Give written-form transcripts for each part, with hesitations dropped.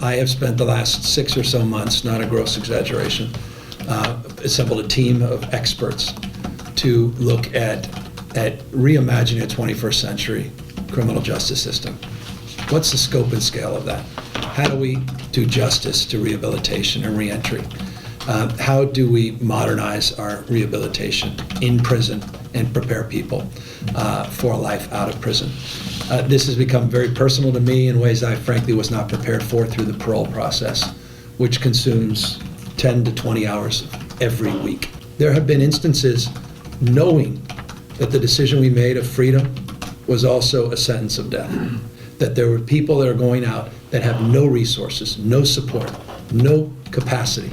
I have spent the last 6 or so months, not a gross exaggeration, assembled a team of experts to look at reimagining a 21st century criminal justice system. What's the scope and scale of that? How do we do justice to rehabilitation and reentry? How do we modernize our rehabilitation in prison and prepare people for a life out of prison? This has become very personal to me in ways I frankly was not prepared for through the parole process, which consumes 10 to 20 hours every week. There have been instances knowing that the decision we made of freedom was also a sentence of death. That there were people that are going out that have no resources, no support, no capacity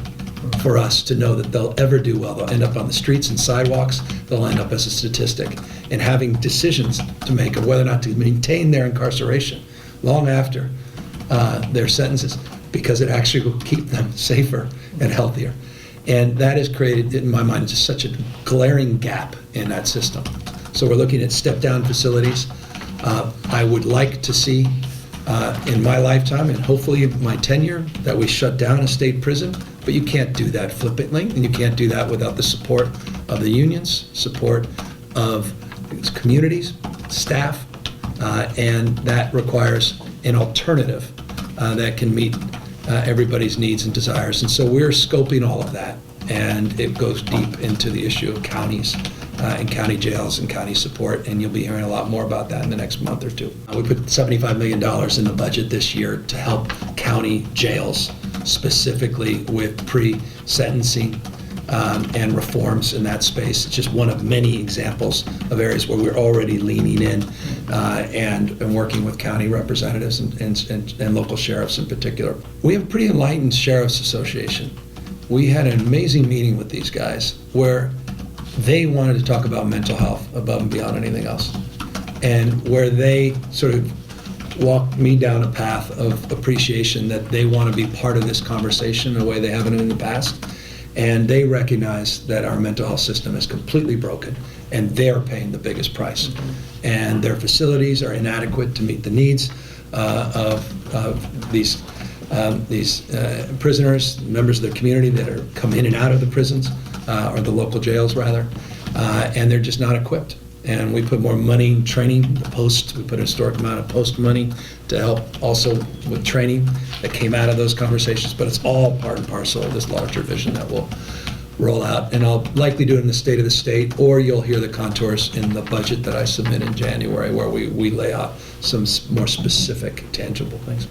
for us to know that they'll ever do well. They'll end up on the streets and sidewalks, they'll end up as a statistic, and having decisions to make of whether or not to maintain their incarceration long after their sentences, because it actually will keep them safer and healthier. And that has created, in my mind, just such a glaring gap in that system. So we're looking at step-down facilities. I would like to see in my lifetime, and hopefully in my tenure, that we shut down a state prison, but you can't do that flippantly, and you can't do that without the support of the unions, support of communities, staff, and that requires an alternative that can meet everybody's needs and desires. And so we're scoping all of that, and it goes deep into the issue of counties and county jails and county support, and you'll be hearing a lot more about that in the next month or two. We put $75 million in the budget this year to help county jails, specifically with pre-sentencing and reforms in that space. It's just one of many examples of areas where we're already leaning in and working with county representatives and local sheriffs in particular. We have a pretty enlightened sheriff's association. We had an amazing meeting with these guys where they wanted to talk about mental health above and beyond anything else, and where they sort of walked me down a path of appreciation that they want to be part of this conversation in a way they haven't in the past. And they recognize that our mental health system is completely broken, and they're paying the biggest price. And their facilities are inadequate to meet the needs of these prisoners, members of the community that are come in and out of the prisons, or the local jails rather, and they're just not equipped. And we put more money in training, we put a historic amount of post money to help also with training that came out of those conversations, but it's all part and parcel of this larger vision that we'll roll out. And I'll likely do it in the state of the state, or you'll hear the contours in the budget that I submit in January, where we lay out some more specific, tangible things.